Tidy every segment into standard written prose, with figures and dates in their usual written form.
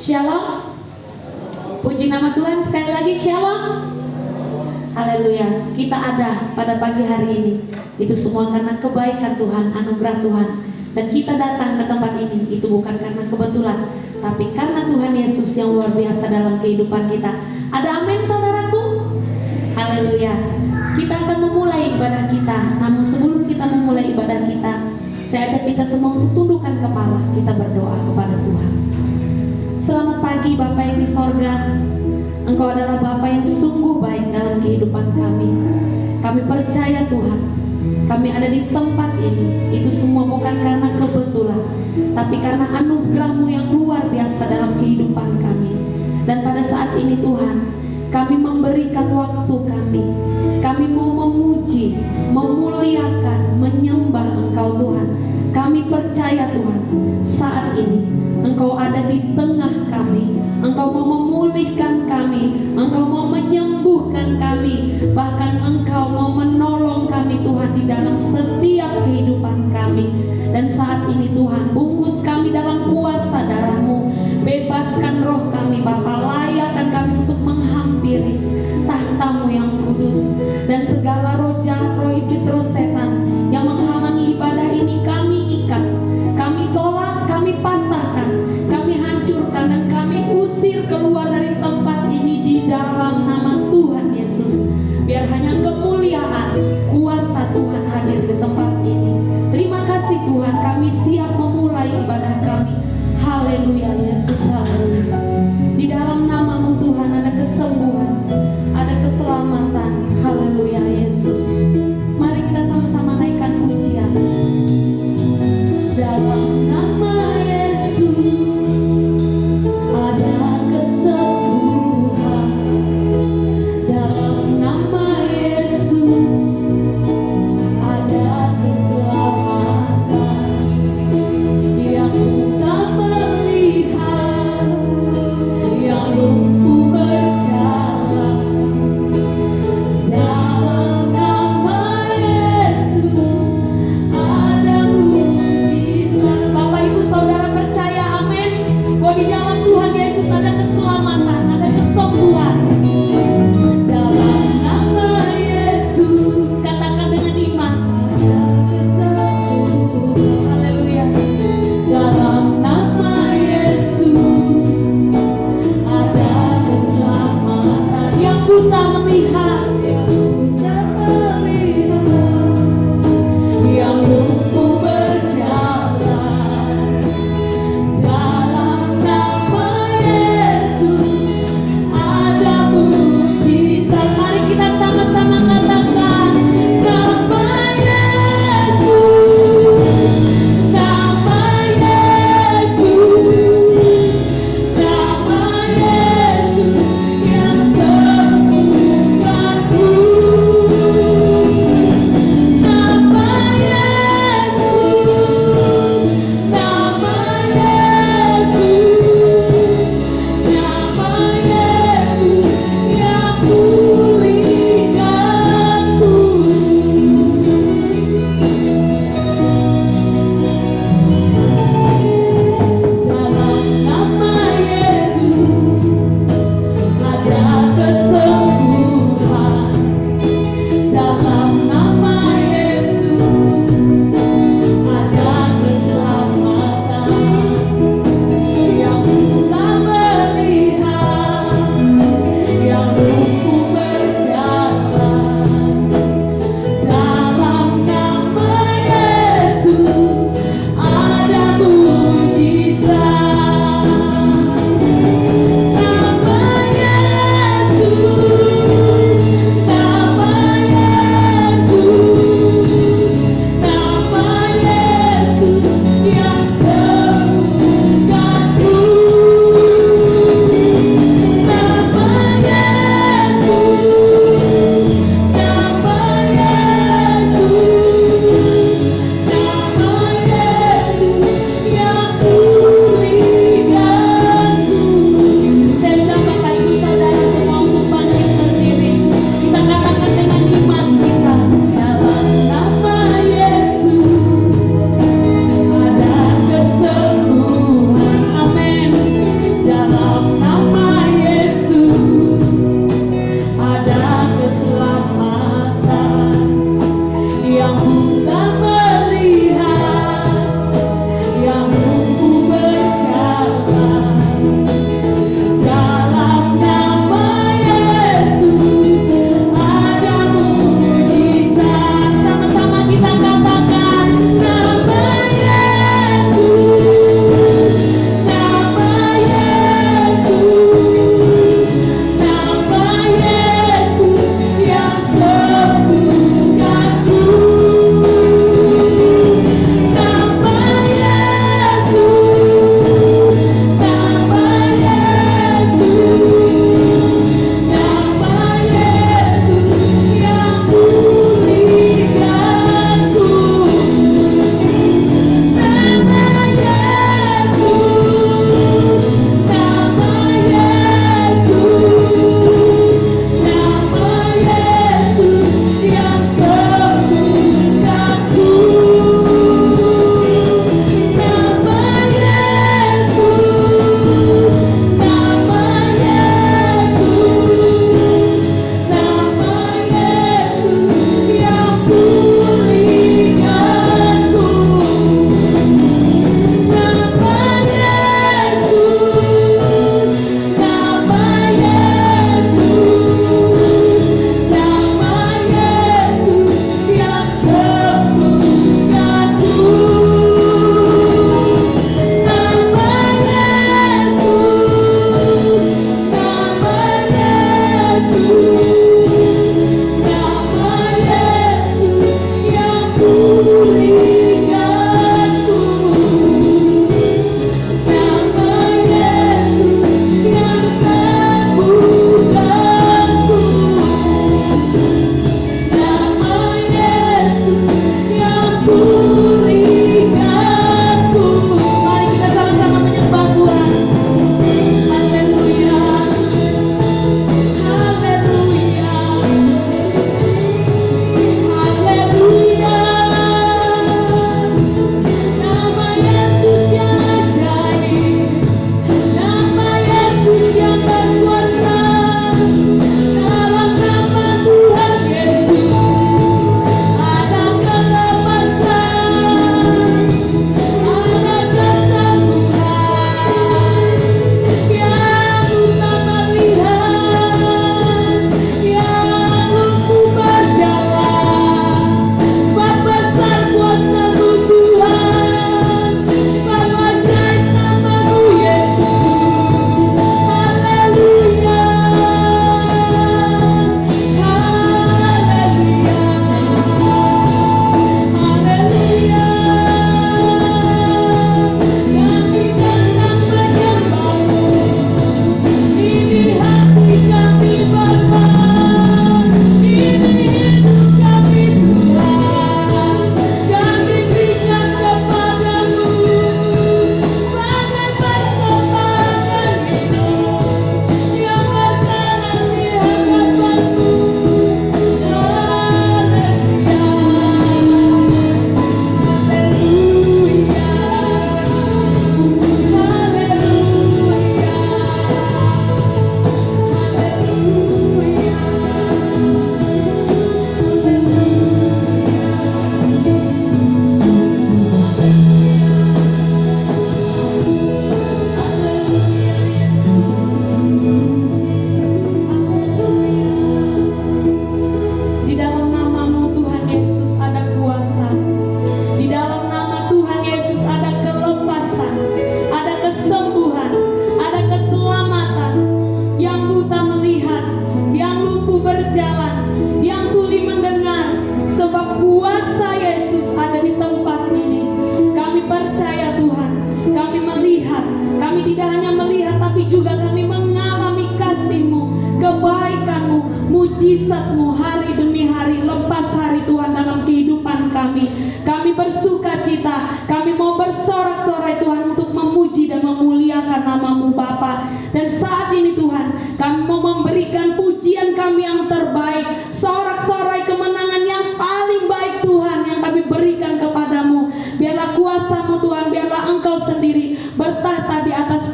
Shalom. Puji nama Tuhan, sekali lagi shalom. Haleluya. Kita ada pada pagi hari ini, itu semua karena kebaikan Tuhan, anugerah Tuhan. Dan kita datang ke tempat ini, itu bukan karena kebetulan, tapi karena Tuhan Yesus yang luar biasa dalam kehidupan kita. Ada amin saudaraku? Haleluya. Kita akan memulai ibadah kita. Namun sebelum kita memulai ibadah kita, saya ajak kita semua untuk tundukkan kepala. Kita berdoa kepada Tuhan. Selamat pagi Bapa yang di sorga. Engkau adalah Bapa yang sungguh baik dalam kehidupan kami. Kami percaya Tuhan, kami ada di tempat ini, itu semua bukan karena kebetulan, tapi karena anugerah-Mu yang luar biasa dalam kehidupan kami. Dan pada saat ini Tuhan, kami memberikan waktu kami. Kami mau memuji, memuliakan, menyembah Engkau Tuhan. Kami percaya Tuhan, saat ini Engkau ada di tengah kami. Engkau mau memulihkan kami, Engkau mau menyembuhkan kami, bahkan Engkau mau menolong kami Tuhan di dalam setiap kehidupan kami. Dan saat ini Tuhan, bungkus kami dalam kuasa darah-Mu. Bebaskan roh kami Bapa, layakkan kami untuk menghampiri tahta-Mu yang kudus. Dan segala roh jahat, roh iblis, roh setan yang menghalangi ibadah ini kami ikat, kami tolak, kami patahkan, kami hancurkan, dan kami usir keluar dari tempat ini di dalam nama Tuhan Yesus. Biar hanya kemuliaan, kuasa Tuhan hadir di tempat ini. Terima kasih Tuhan, kami siap memulai ibadah kami. Haleluya Yesus, haleluya. Di dalam nama-Mu Tuhan ada kesembuhan, ada keselamatan. Haleluya Yesus. Mari kita sama-sama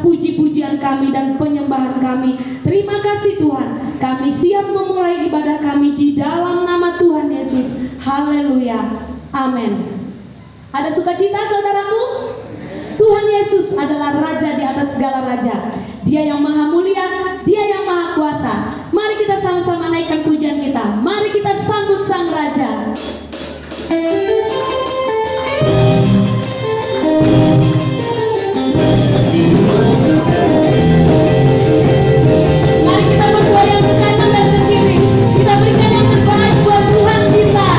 atas puji-pujian kami dan penyembahan kami. Terima kasih Tuhan, kami siap memulai ibadah kami di dalam nama Tuhan Yesus. Haleluya, amin. Ada sukacita saudaraku? Tuhan Yesus adalah Raja di atas segala raja. Dia yang maha mulia, Dia yang maha kuasa. Mari kita sama-sama naikkan pujian kita. Mari kita sambut Sang Raja. Mari kita bergoyang ke kanan dan ke kiri. Kita berikan yang terbaik buat Tuhan kita.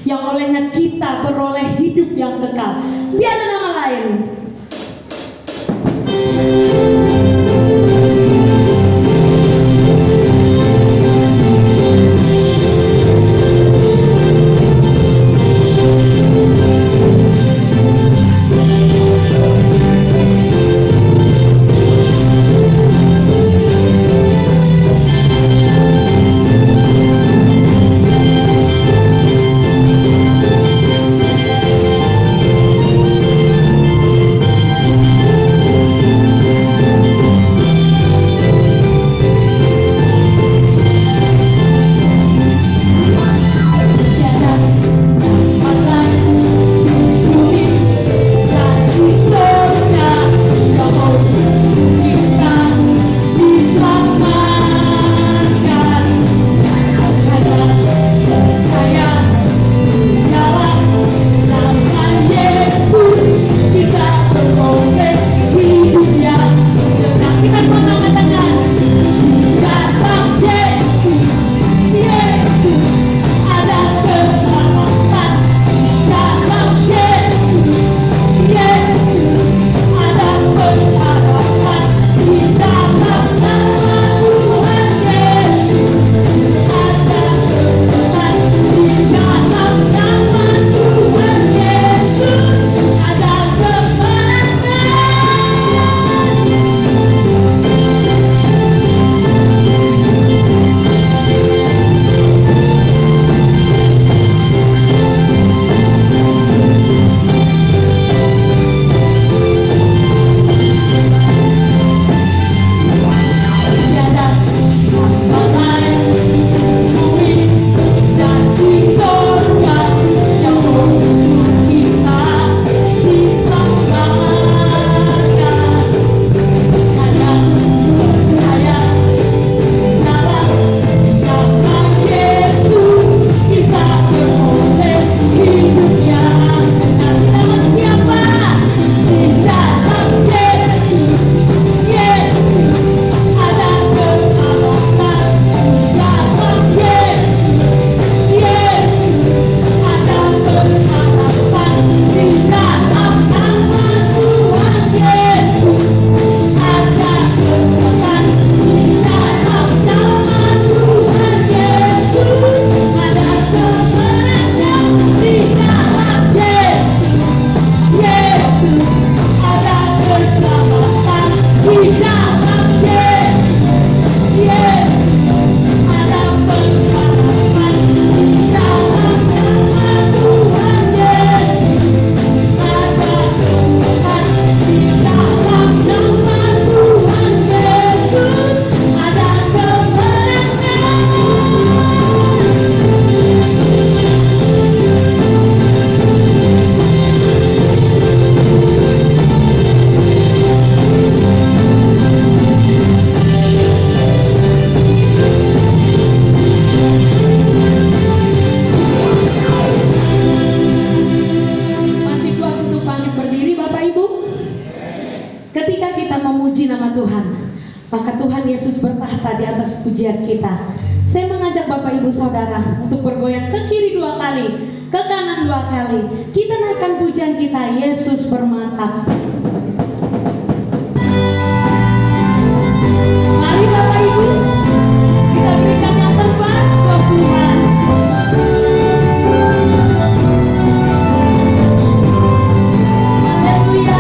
yang olehnya kita beroleh hidup yang kekal. Tiada nama lain. kita. Saya mengajak Bapak Ibu Saudara untuk bergoyang ke kiri 2 kali, ke kanan 2 kali. Kita naikkan pujian kita, Yesus bermantap. Mari Bapak Ibu, kita berikan yang terbaik buat Tuhan. Haleluya.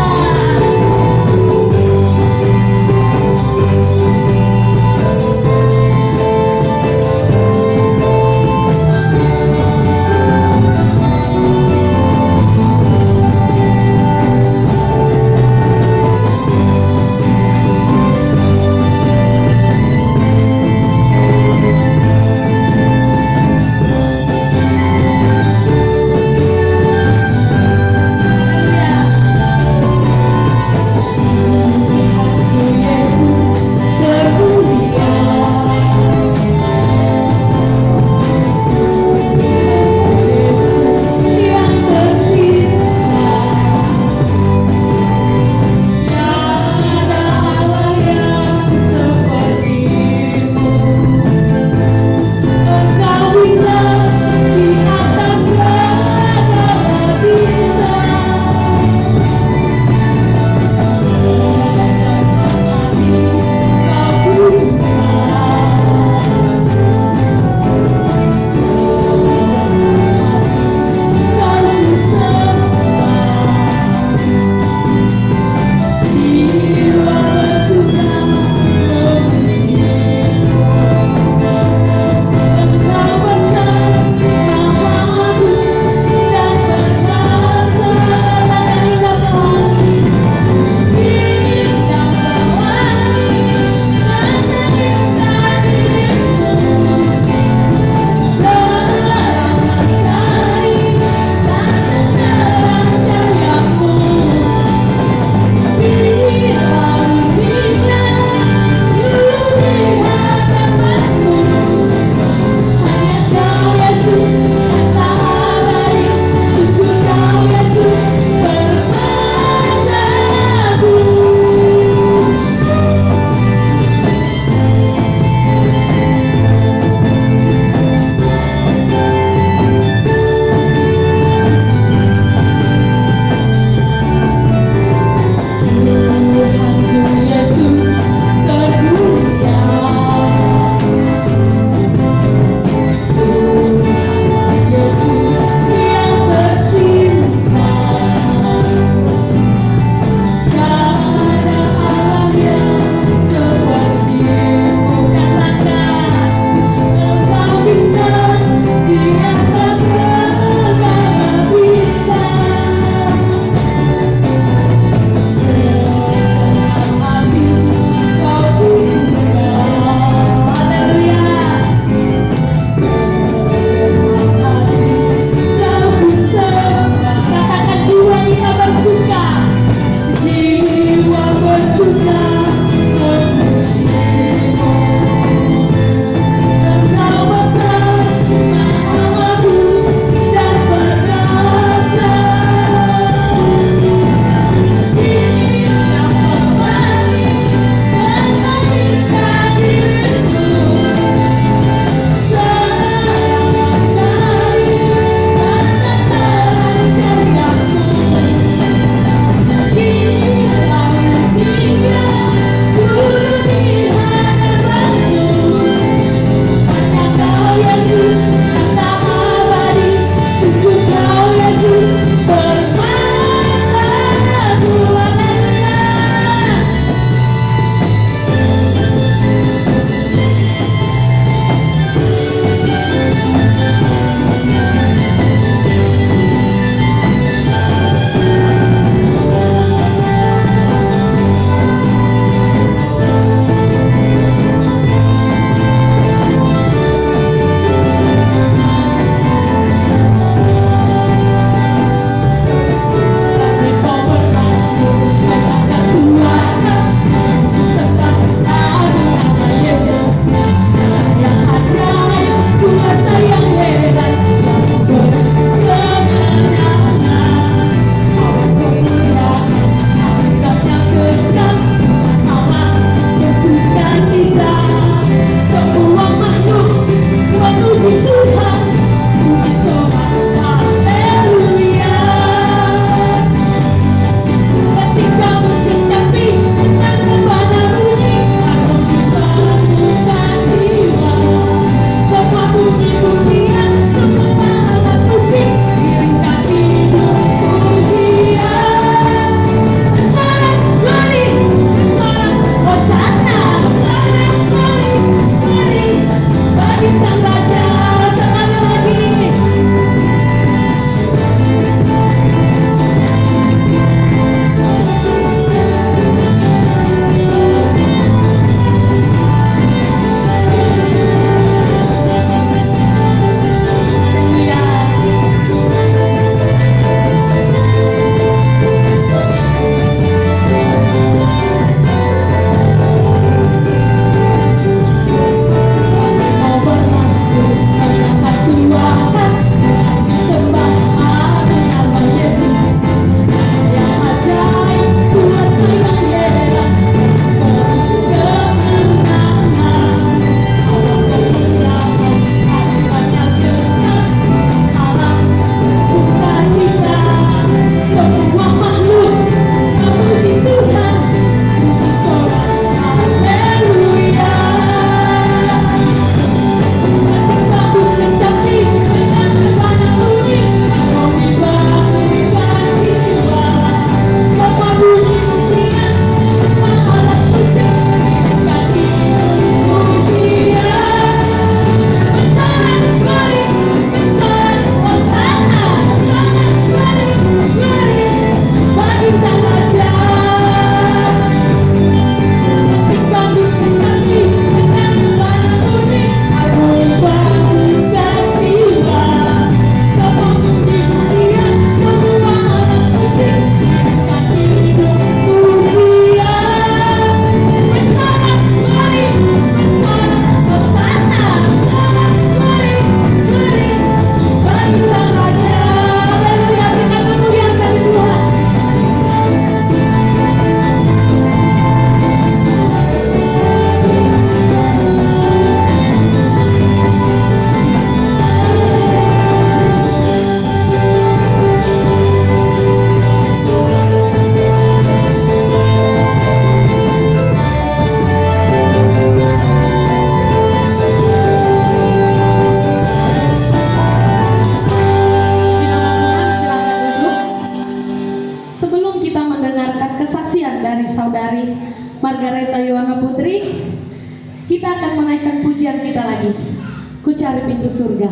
mencari pintu surga.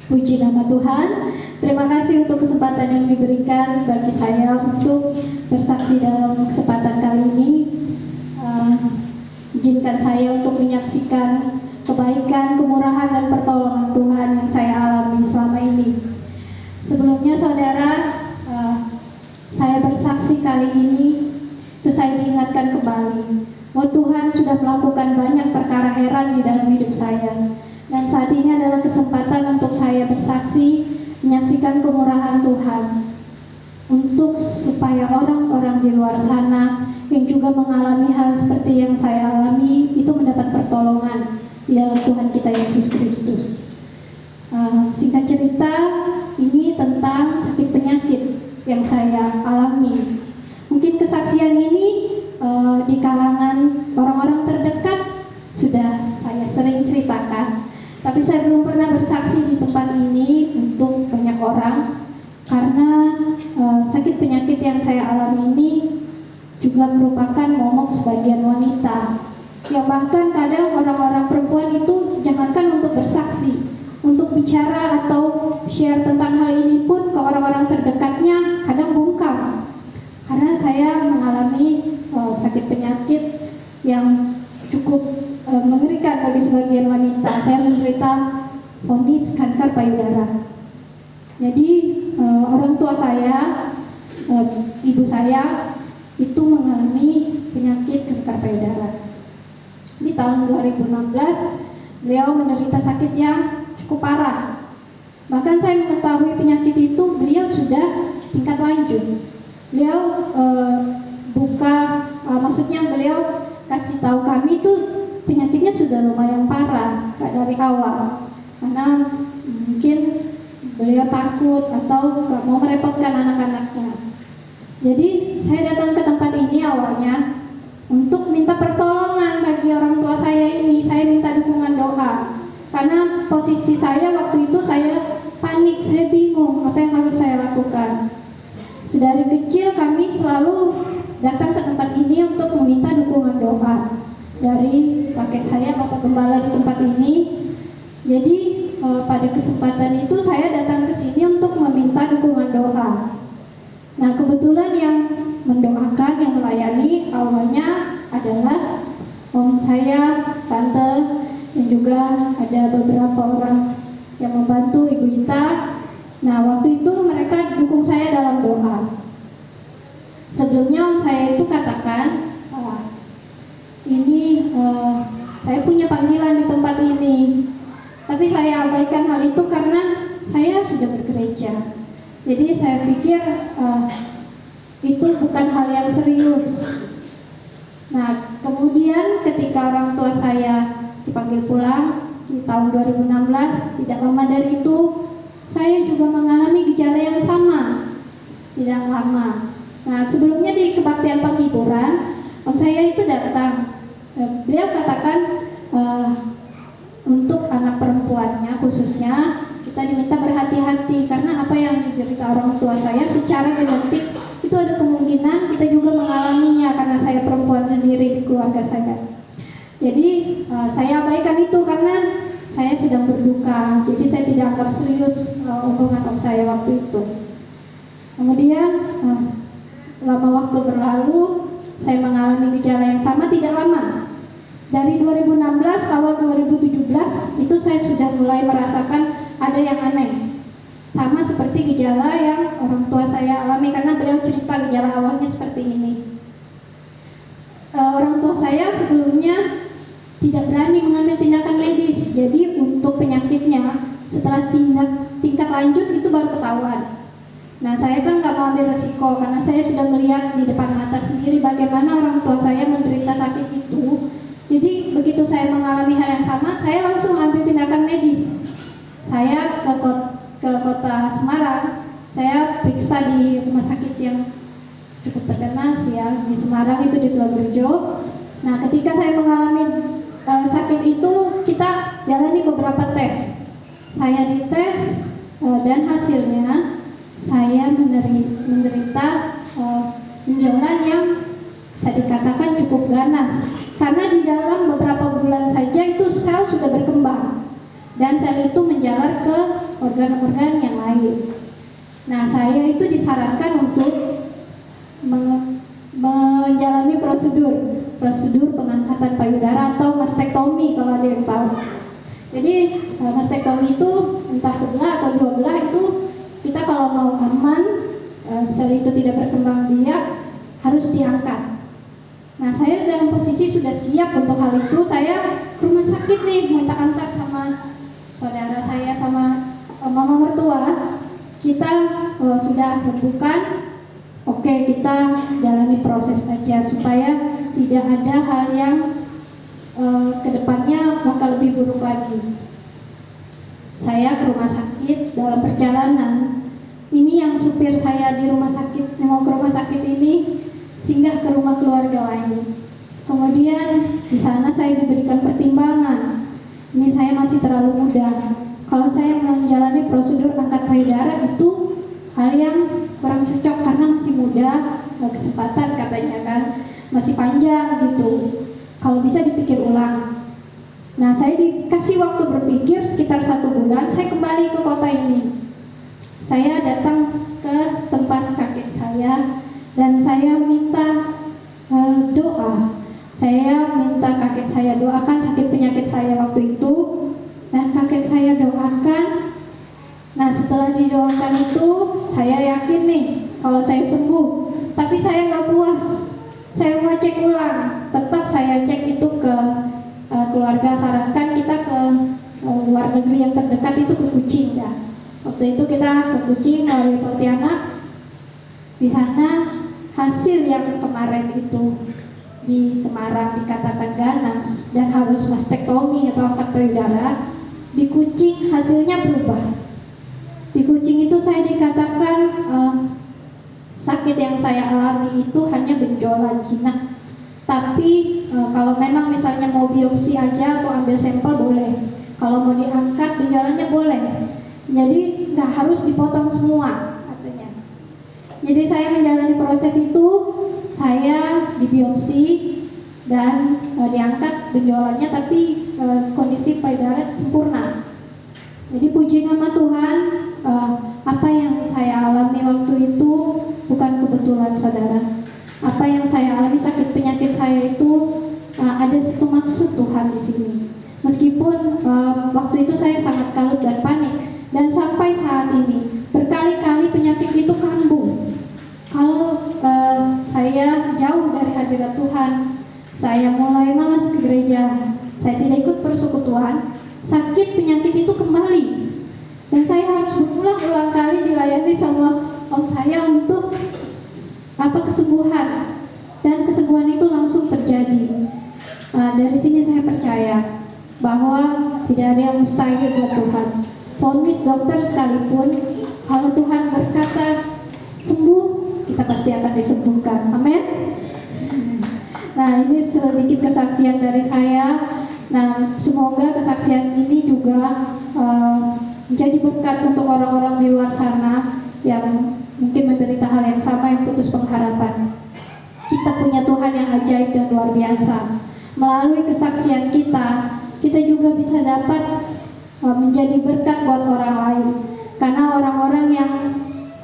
Puji nama Tuhan. Terima kasih untuk kesempatan yang diberikan bagi saya untuk bersaksi dalam kesempatan kali ini. Izinkan saya untuk menyaksikan kebaikan, kemurahan, dan pertolongan Tuhan yang saya alami selama ini. Sebelumnya saudara, saya bersaksi kali ini, itu saya diingatkan kembali bahwa Tuhan sudah melakukan banyak perkara heran di dalam hidup saya. Dan saat ini adalah kesempatan untuk saya bersaksi, menyaksikan kemurahan Tuhan, untuk supaya orang-orang di luar sana yang juga mengalami hal seperti yang saya alami itu mendapat pertolongan di dalam Tuhan kita Yesus Kristus. Singkat cerita, ini tentang sakit penyakit yang saya alami. Mungkin kesaksian ini di kalangan orang-orang terdekat sudah saya sering ceritakan, tapi saya belum pernah bersaksi di tempat ini untuk banyak orang, karena sakit penyakit yang saya alami ini juga merupakan momok sebagian wanita, yang bahkan kadang orang-orang perempuan itu jangankan untuk bersaksi, untuk bicara atau share tentang hal ini pun ke orang-orang terdekatnya kadang bungkam, karena saya mengalami sakit penyakit yang cukup mengerikan bagi sebagian wanita. Saya menderita kondisi kanker payudara. Jadi orang tua saya, ibu saya itu mengalami penyakit kanker payudara. Di tahun 2016 beliau menderita sakit yang cukup parah. Bahkan saya mengetahui penyakit itu beliau sudah tingkat lanjut. Beliau maksudnya beliau kasih tahu kami itu penyakitnya sudah lumayan parah, gak dari awal, karena mungkin beliau takut atau gak mau merepotkan anak-anaknya. Jadi saya datang ke tempat ini awalnya untuk minta pertolongan bagi orang tua saya ini. Saya minta dukungan doa, karena posisi saya waktu itu saya panik, saya bingung apa yang harus saya lakukan. Sedari kecil kami selalu datang ke tempat ini untuk meminta dukungan doa dari kakek saya, Bapak Gembala di tempat ini. Jadi pada kesempatan itu saya datang ke sini untuk meminta dukungan doa. Nah, kebetulan yang mendoakan, yang melayani awalnya adalah om saya, tante, dan juga ada beberapa orang yang membantu Ibu Ita. Nah, waktu itu mereka dukung saya dalam doa. Sebelumnya om saya itu katakan, saya punya panggilan di tempat ini. Tapi saya abaikan hal itu karena saya sudah bergereja. Jadi saya pikir itu bukan hal yang serius. Nah, kemudian ketika orang tua saya dipanggil pulang di tahun 2016, tidak lama dari itu saya juga mengalami gejala yang sama. Tidak lama. Nah, sebelumnya di kebaktian penghiburan, om saya itu datang. Beliau katakan untuk anak perempuannya khususnya kita diminta berhati-hati, karena apa yang diderita orang tua saya secara genetik itu ada kemungkinan kita juga mengalaminya karena saya perempuan sendiri di keluarga saya. Jadi saya abaikan itu karena saya sedang berduka, jadi saya tidak anggap serius omongan om saya waktu itu. Kemudian lama waktu berlalu, saya mengalami gejala yang sama tidak lama. Dari 2016 awal 2017 itu saya sudah mulai merasakan ada yang aneh, sama seperti gejala yang orang tua saya alami, karena beliau cerita gejala awalnya seperti ini. Orang tua saya sebelumnya tidak berani mengambil tindakan medis, jadi untuk penyakitnya setelah tingkat lanjut itu baru ketahuan. Nah, saya kan nggak mau ambil resiko karena saya sudah melihat di depan mata sendiri bagaimana orang tua saya menderita sakit itu. Jadi begitu saya mengalami hal yang sama, saya langsung ambil tindakan medis. Saya ke kota Semarang, saya periksa di rumah sakit yang cukup terkenal ya di Semarang, itu di Tlogerjo. Nah, ketika saya mengalami sakit itu, kita jalani beberapa tes. Saya dites dan hasilnya saya menderita benjolan yang bisa dikatakan cukup ganas, karena di dalam beberapa bulan saja itu sel sudah berkembang dan sel itu menjalar ke organ-organ yang lain. Nah, saya itu disarankan untuk menjalani prosedur pengangkatan payudara atau mastektomi kalau ada yang tahu. Jadi mastektomi itu entah sebelah atau dua belah, itu kita kalau mau aman, sel itu tidak berkembang biak, harus diangkat. Nah, saya dalam posisi sudah siap untuk hal itu. Saya ke rumah sakit nih, minta antar sama saudara saya sama mama mertua. Kita sudah rembukan oke, kita jalani proses aja supaya tidak ada hal yang kedepannya bakal lebih buruk lagi. Saya ke rumah sakit, dalam perjalanan ini yang supir saya di rumah sakit, yang mau ke rumah sakit ini singgah ke rumah keluarga lain. Kemudian di sana saya diberikan pertimbangan. Ini saya masih terlalu muda. Kalau saya menjalani prosedur angkat payudara itu hal yang kurang cocok karena masih muda, kesempatan katanya kan masih panjang gitu. Kalau bisa dipikir ulang. Nah, saya dikasih waktu berpikir sekitar 1 bulan. Saya kembali ke kota ini. Saya datang ke tempat kakek saya dan saya minta doa. Saya minta kakek saya doakan sakit penyakit saya waktu itu, dan kakek saya doakan. Nah, setelah didoakan itu saya yakin nih kalau saya sembuh. Tapi saya nggak puas. Saya mau cek ulang. Tetap saya cek itu ke keluarga, sarankan kita ke luar negeri yang terdekat itu ke Kucing ya. Waktu itu kita ke Kucing melalui Pontianak. Di sana hasil yang kemarin itu di Semarang dikatakan ganas dan harus mastektomi atau angkat payudara, di Kucing hasilnya berubah. Di Kucing itu saya dikatakan sakit yang saya alami itu hanya benjolan jinak. Tapi kalau memang misalnya mau biopsi aja atau ambil sampel boleh. Kalau mau diangkat benjolannya boleh. Jadi nggak harus dipotong semua katanya. Jadi saya menjalani proses itu, saya dibiopsi dan diangkat benjolannya, tapi kondisi payudara sempurna. Jadi puji nama Tuhan, apa yang saya alami waktu itu bukan kebetulan saudara. Apa yang saya alami sakit penyakit saya itu ada satu maksud Tuhan di sini. Meskipun waktu itu saya sangat kalut dan panik, dan sampai saat ini berkali-kali penyakit itu kambuh. Kalau saya jauh dari hadirat Tuhan, saya mulai malas ke gereja, saya tidak ikut persekutuan, sakit penyakit itu kembali, dan saya harus berulang-ulang kali dilayani sama om saya untuk kesembuhan, dan kesembuhan itu langsung terjadi. Dari sini saya percaya bahwa tidak ada yang mustahil buat Tuhan. Vonis dokter sekalipun, kalau Tuhan berkata sembuh, kita pasti akan disembuhkan. Amin. Nah, ini sedikit kesaksian dari saya. Nah, semoga kesaksian ini juga menjadi berkat untuk orang-orang di luar sana yang mungkin menderita hal yang sama, yang putus pengharapan. Kita punya Tuhan yang ajaib dan luar biasa. Melalui kesaksian kita, kita juga bisa dapat menjadi berkat buat orang lain. Karena orang-orang yang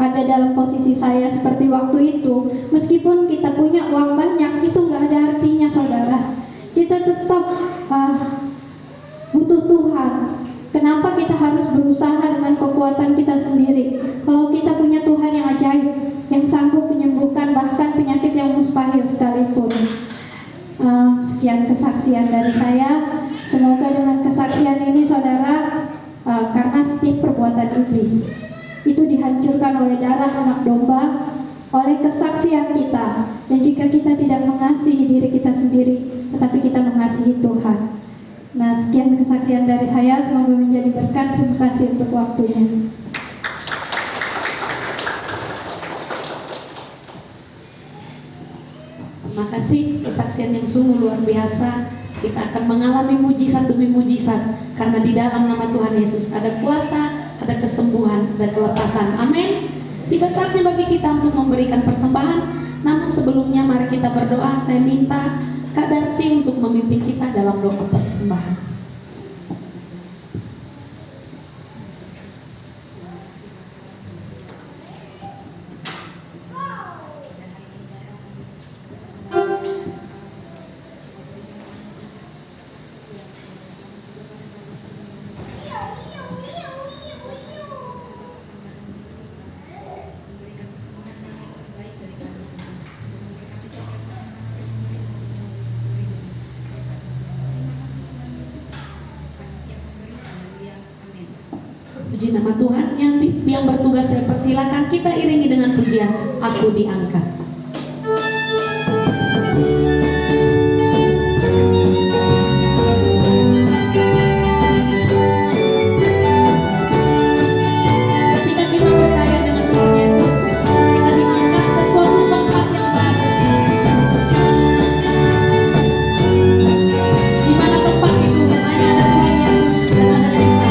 ada dalam posisi saya seperti waktu itu, meskipun kita punya uang banyak, itu nggak ada artinya saudara. Kita tetap butuh Tuhan. Kenapa kita harus berusaha dengan kekuatan kita sendiri? Kalau kita punya Tuhan yang ajaib, yang sanggup menyembuhkan bahkan penyakit yang mustahil sekalipun. Sekian kesaksian dari saya. Semoga dengan kesaksian ini saudara, karena setiap perbuatan iblis itu dihancurkan oleh darah anak domba, oleh kesaksian kita. Dan jika kita tidak mengasihi diri kita sendiri, tetapi kita mengasihi Tuhan. Nah, sekian kesaksian dari saya, semoga menjadi berkat. Terima kasih untuk waktunya. Terima kasih, kesaksian yang sungguh luar biasa. Kita akan mengalami mujizat demi mujizat, karena di dalam nama Tuhan Yesus ada kuasa, ada kesembuhan, ada kelepasan. Amin. Tiba saatnya bagi kita untuk memberikan persembahan. Namun sebelumnya mari kita berdoa. Saya minta Kak Darti untuk memimpin kita dalam doa persembahan. Puji nama Tuhan. Yang bertugas saya persilakan kita iringi dengan pujian Aku Diangkat. Ketika kita percaya dengan Tuhan Yesus, kita diangkat ke suatu tempat yang baru. Di mana tempat itu hanya ada Tuhan Yesus dan ada kita.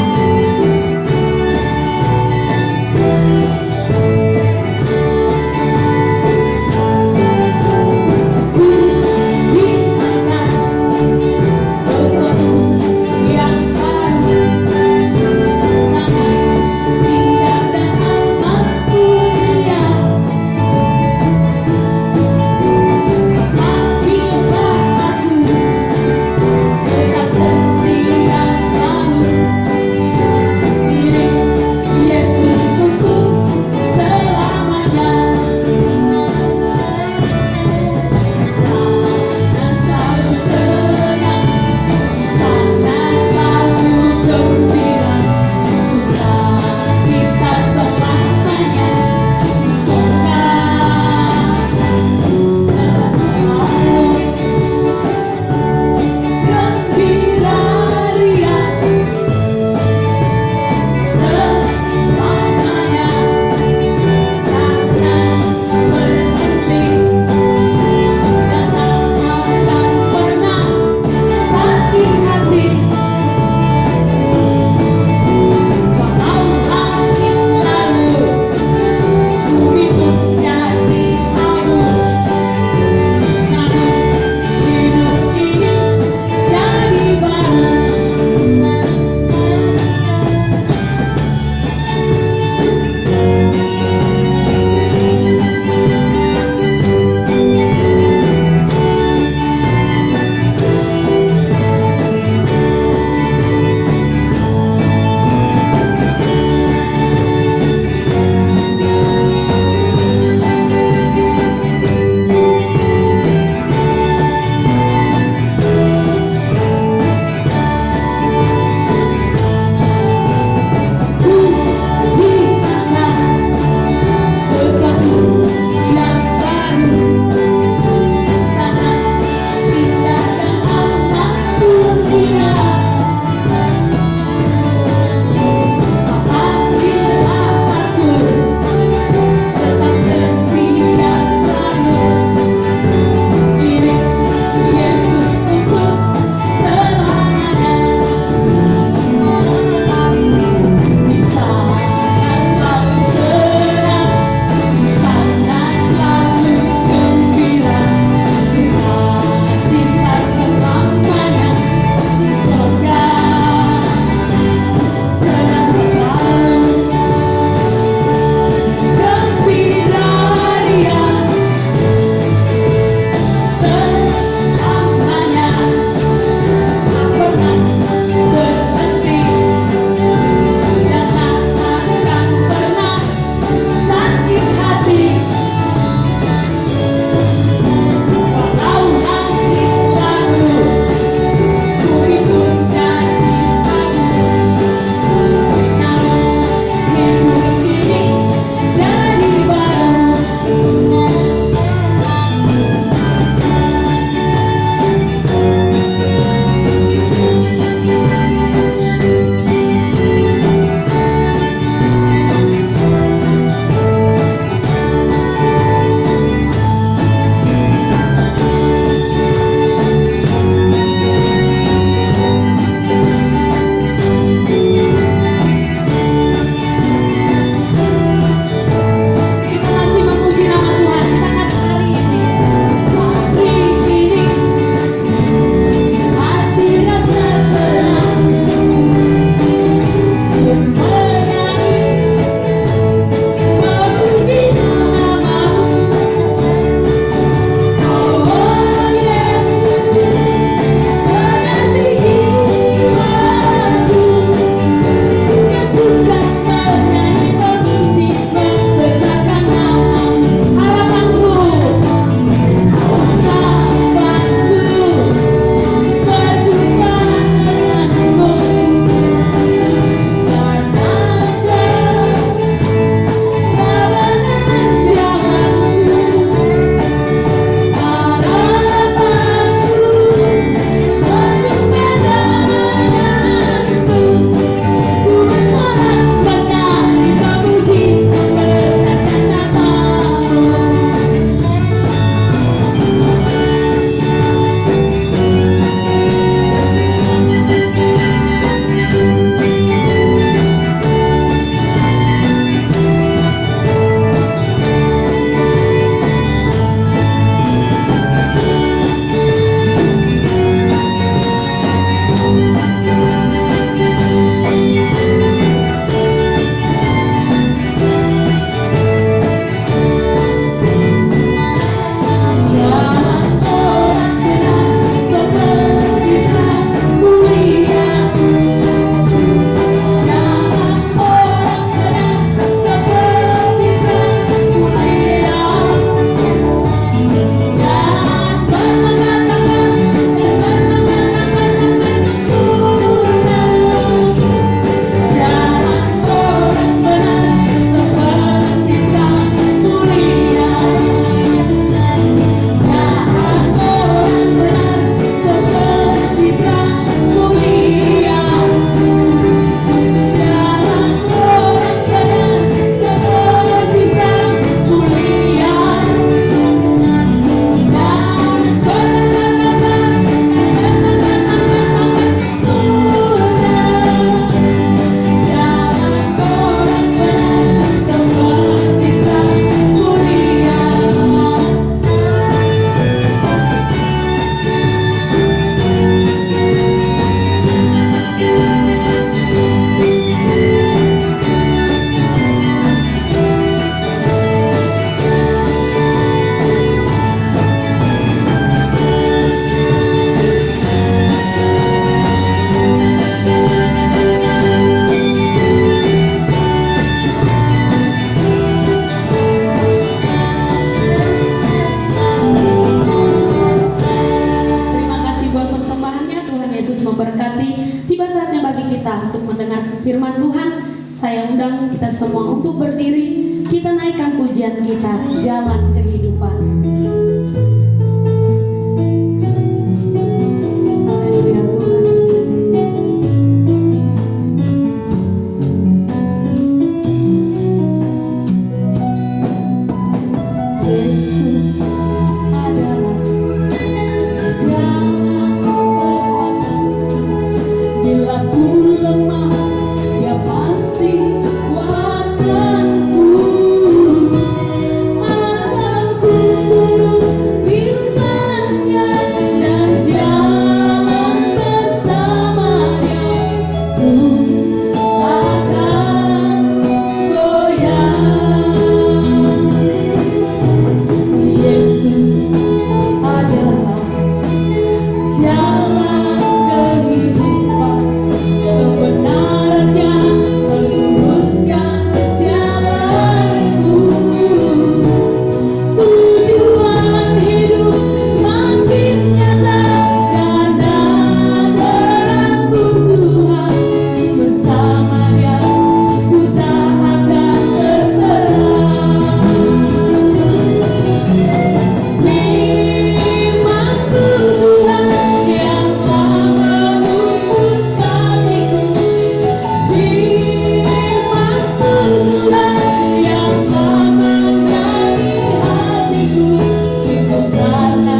bagi kita untuk mendengarkan firman Tuhan. Saya undang kita semua untuk berdiri. Kita naikkan pujian kita, jalan kehidupan. Haleluya Tuhan. Yesus adalah jalan kekuatan. Bila ku lemah, Dia pasti kuatkanku. Asal ku turut firman-Nya dan jalan bersama-Nya, ku takkan goyah. Yesus adalah jalan kehidupan, kebenarannya meluruskan jalanku. Tujuan hidup semakin nyata karena terangku Tuhan. Bersamanya ku tak akan terserah. Firman Tuhan yang telah menuntun kamiku. Firman Tuhan yang telah menjadi hatiku. Sungguh karena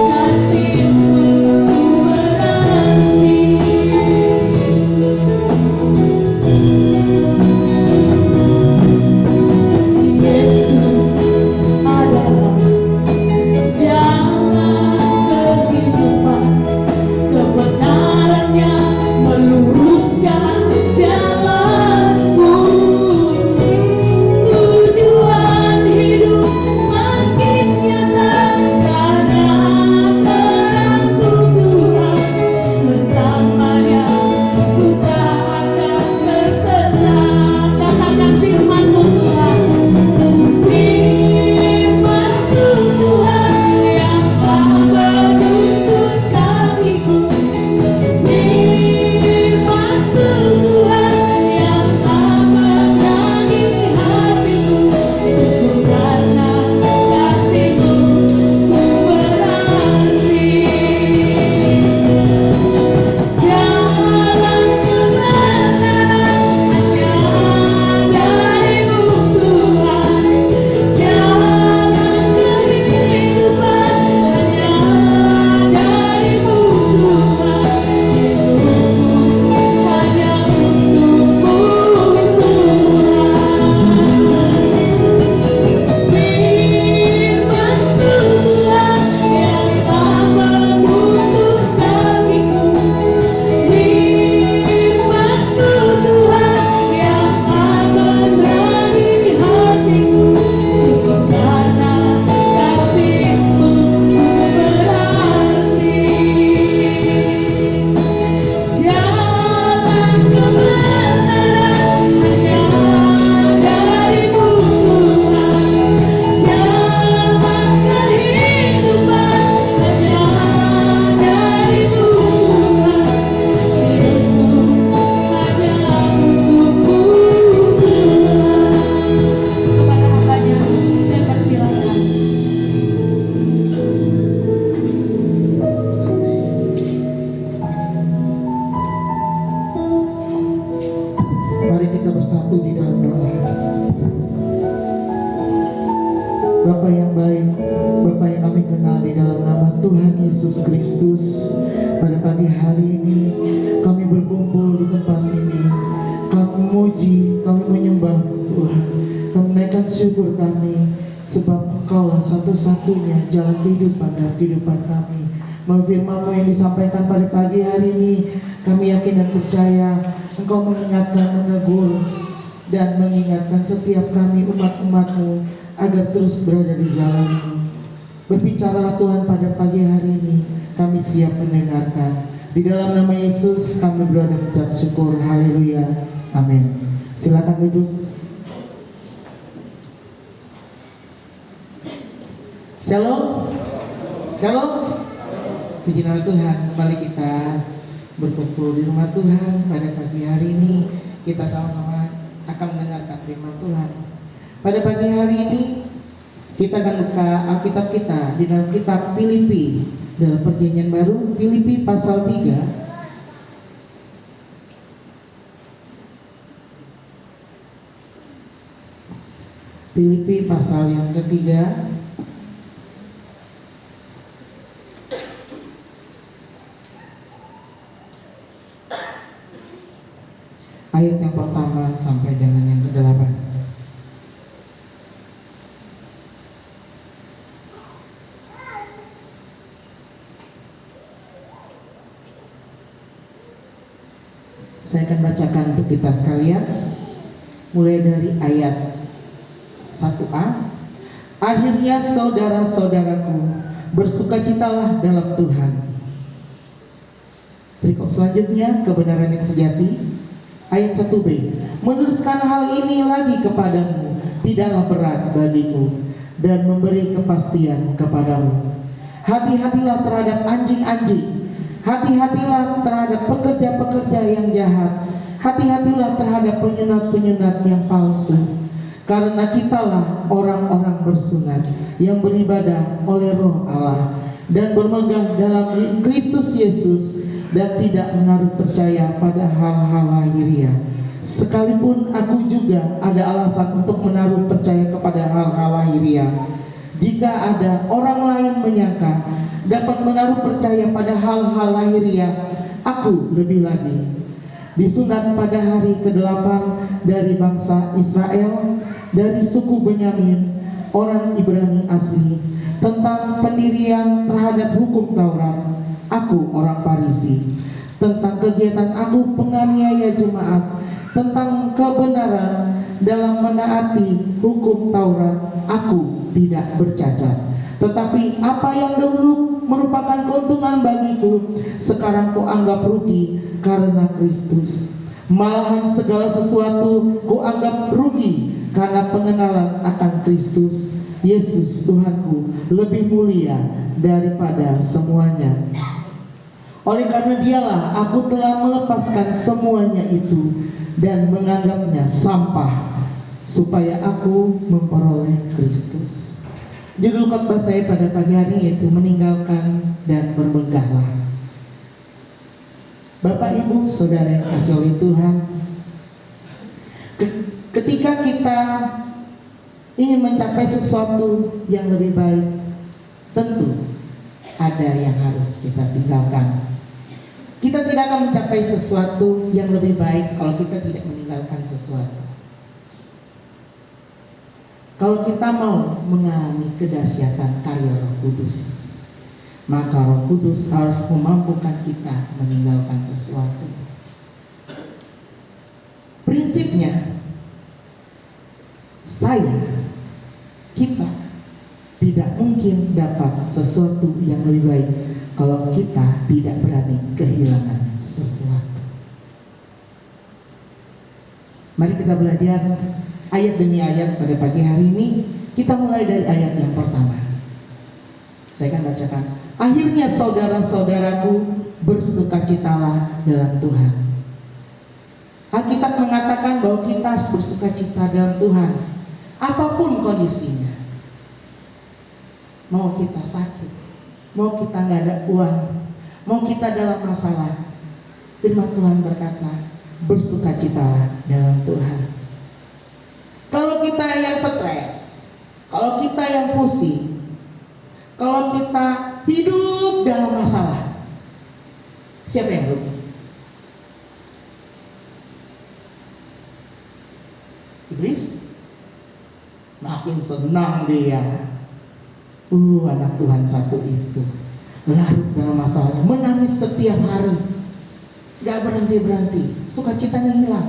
kasih-Mu ku berarti. Yesus adalah jalan kehidupan, kebenarannya meluruskan jalanku. Tujuan hidup semakin nyata karena terangku Tuhan. Bersamanya ku tak akan tersesat. Katakan firman-Mu Tuhan. Firman Tuhan yang telah menuntun kamiku. Firman Tuhan yang telah menjadi hatiku. Sungguh karena kasih-Mu ku berarti. Jalan kebenaran hanya dari-Mu Tuhan. Jalan kehidupan hanya dari-Mu Tuhan. Hidupku hanya untuk-Mu Tuhan. Firman Tuhan yang telah menuntun kamiku. Firman Tuhan yang telah menjadi hatiku. Sungguh karena kasih-Mu ku berarti. Jalan kebenaran hanya dari-Mu Tuhan. Jalan kehidupan hanya dari-Mu Tuhan. Hidupku hanya untuk-Mu Tuhan. Kepada hambanya saya persilakan. Mari kita bersatu di dalam doa. Bapa yang baik, Bapa yang kami kenal di dalam nama Tuhan Yesus Kristus, pada pagi hari ini kami berkumpul di tempat ini. Kami memuji, kami menyembah Tuhan. Kami menaikkan syukur kami, sebab Engkaulah satu-satunya jalan kehidupan dan kehidupan kami. Melalui firman-Mu yang disampaikan pada pagi hari ini, kami yakin dan percaya Engkau mengingatkan, menegur, dan mengingatkan setiap kami umat-umat-Mu agar terus berada di jalan-Mu. Berbicaralah Tuhan pada pagi hari ini, kami siap mendengarkan. Di dalam nama Yesus kami berdoa dan mengucap syukur. Haleluya. Amin. Silakan duduk. Shalom. Shalom. Puji nama Tuhan. Kembali kita berkumpul di rumah Tuhan pada pagi hari ini. Kita sama-sama akan mendengarkan firman Tuhan. Pada pagi hari ini kita akan buka Alkitab kita di dalam kitab Filipi, dalam Perjanjian Baru, Filipi pasal 3. Filipi pasal yang ketiga, ayat yang pertama sampai dengan yang ke-8. Saya akan bacakan untuk kita sekalian, mulai dari ayat 1a. Akhirnya saudara-saudaraku, bersukacitalah dalam Tuhan. Berikut selanjutnya kebenaran yang sejati. Ayat 1b. Meneruskan hal ini lagi kepadamu tidaklah berat bagiku, dan memberi kepastian kepadamu. Hati-hatilah terhadap anjing-anjing, hati-hatilah terhadap pekerja-pekerja yang jahat, hati-hatilah terhadap penyenat-penyenat yang palsu. Karena kitalah orang-orang bersunat yang beribadah oleh Roh Allah dan bermegang dalam Kristus Yesus, dan tidak menaruh percaya pada hal-hal lahiriah. Sekalipun aku juga ada alasan untuk menaruh percaya kepada hal-hal lahiriah. Jika ada orang lain menyangka dapat menaruh percaya pada hal-hal lahiriah, aku lebih lagi. Disunat pada hari ke-8 dari bangsa Israel, dari suku Benyamin, orang Ibrani asli. Tentang pendirian terhadap hukum Taurat, aku orang Farisi. Tentang kegiatan aku penganiaya jemaat, tentang kebenaran dalam menaati hukum Taurat, aku tidak bercacat. Tetapi apa yang dahulu merupakan keuntungan bagiku, sekarang kuanggap rugi karena Kristus. Malahan segala sesuatu kuanggap rugi karena pengenalan akan Kristus Yesus Tuhanku lebih mulia daripada semuanya. Oleh karena dialah aku telah melepaskan semuanya itu dan menganggapnya sampah, supaya aku memperoleh Kristus. Judul khotbah saya pada pagi hari yaitu meninggalkan dan bermegahlah. Bapak, Ibu, Saudara yang kasih oleh Tuhan, ketika kita ingin mencapai sesuatu yang lebih baik, tentu ada yang harus kita tinggalkan. Kita tidak akan mencapai sesuatu yang lebih baik kalau kita tidak meninggalkan sesuatu. Kalau kita mau mengalami kedahsyatan karya Roh Kudus, maka Roh Kudus harus memampukan kita meninggalkan sesuatu. Prinsipnya, kita tidak mungkin dapat sesuatu yang lebih baik kalau kita tidak berani kehilangan sesuatu. Mari kita belajar ayat demi ayat pada pagi hari ini. Kita mulai dari ayat yang pertama. Saya akan bacakan. Akhirnya saudara-saudaraku, bersukacitalah dalam Tuhan. Alkitab mengatakan bahwa kita harus bersukacita dalam Tuhan, apapun kondisinya. Mau kita sakit, mau kita nggak ada uang, mau kita dalam masalah, firman Tuhan berkata, bersukacitalah dalam Tuhan. Kalau kita yang stres, kalau kita yang pusing, kalau kita hidup dalam masalah, siapa yang rugi? Iblis. Makin senang dia. Anak Tuhan satu itu larut dalam masalahnya, menangis setiap hari, gak berhenti-berhenti, sukacitanya hilang.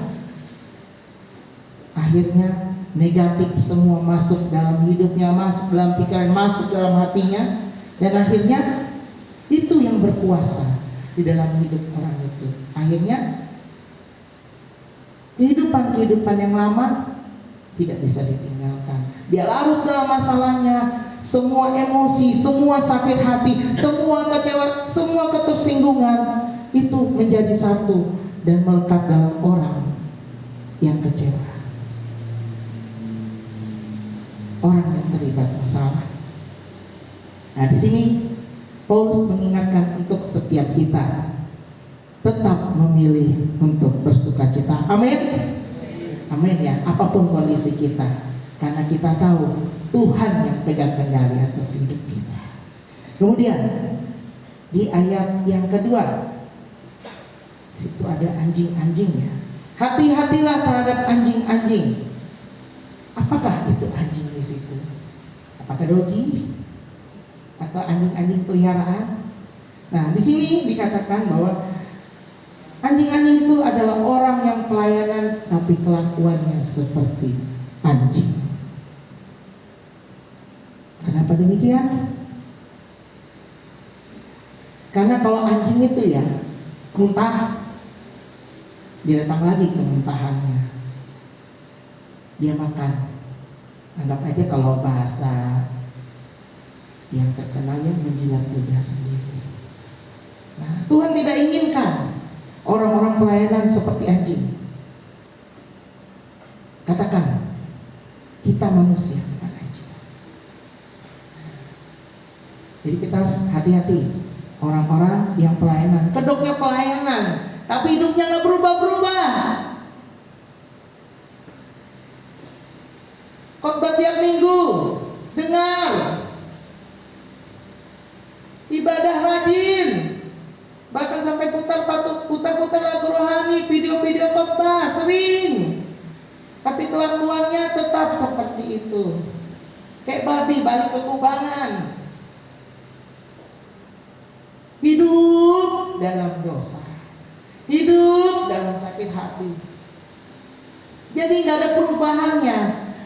Akhirnya negatif semua masuk dalam hidupnya, masuk dalam pikiran, masuk dalam hatinya, dan akhirnya itu yang berkuasa di dalam hidup orang itu. Akhirnya kehidupan yang lama tidak bisa ditinggalkan. Dia larut dalam masalahnya, semua emosi, semua sakit hati, semua kecewa, semua ketersinggungan itu menjadi satu dan melekat dalam orang yang kecewa, orang yang terlibat masalah. Nah, di sini Paulus mengingatkan untuk setiap kita tetap memilih untuk bersukacita. Amin. Amin ya, apapun kondisi kita, karena kita tahu Tuhan yang pegang kendali atas hidup kita. Kemudian di ayat yang kedua, situ ada anjing-anjingnya. Hati-hatilah terhadap anjing-anjing. Apakah itu anjing di situ? Apakah dogi atau anjing-anjing peliharaan? Nah, di sini dikatakan bahwa anjing-anjing itu adalah orang yang pelayanan tapi kelakuannya seperti anjing. Kenapa demikian? Karena kalau anjing itu ya muntah, dia datang lagi ke muntahannya, dia makan. Anggap aja kalau bahasa yang terkenal yang menjilat ludah sendiri. Nah, Tuhan tidak inginkan orang-orang pelayanan seperti anjing. Katakan, kita manusia bukan anjing. Jadi kita harus hati-hati orang-orang yang pelayanan, kedoknya pelayanan, tapi hidupnya nggak berubah-berubah. Khotbah tiap minggu, dengar, ibadah rajin, bahkan sampai putar-putar lagu rohani, video-video khotbah sering, tapi kelakuannya tetap seperti itu, kayak babi balik ke kubangan, hidup dalam dosa, hidup dalam sakit hati. Jadi nggak ada perubahannya.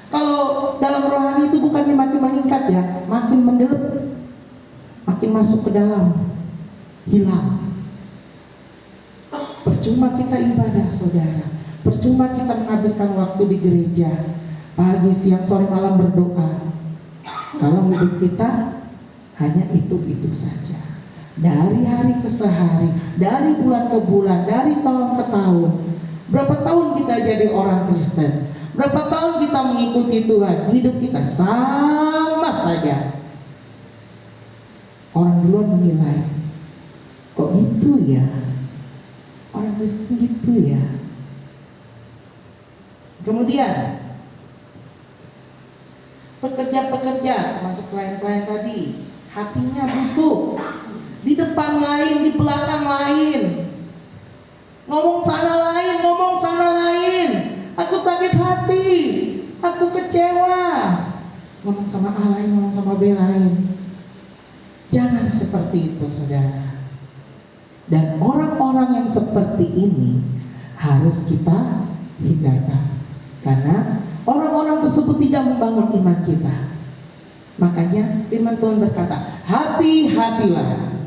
Kalau dalam rohani itu bukannya makin meningkat ya, makin mendelep, makin masuk ke dalam, hilang. Percuma kita ibadah, saudara. Percuma kita menghabiskan waktu di gereja, pagi, siang, sore, malam berdoa, kalau hidup kita hanya itu saja. Dari hari ke hari, dari bulan ke bulan, dari tahun ke tahun. Berapa tahun kita jadi orang Kristen? Berapa tahun kita mengikuti Tuhan? Hidup kita sama saja. Orang di luar menilai, kok gitu ya? Orang Kristen gitu ya? Kemudian pekerja-pekerja, termasuk klien-klien tadi, hatinya busuk. Di depan lain, di belakang lain, ngomong sana lain. Aku sakit hati, aku kecewa. Ngomong sama A lain, ngomong sama B lain. Jangan seperti itu, saudara. Dan orang-orang yang seperti ini harus kita hindarkan, karena orang-orang tersebut tidak membangun iman kita. Makanya firman Tuhan berkata, hati-hatilah.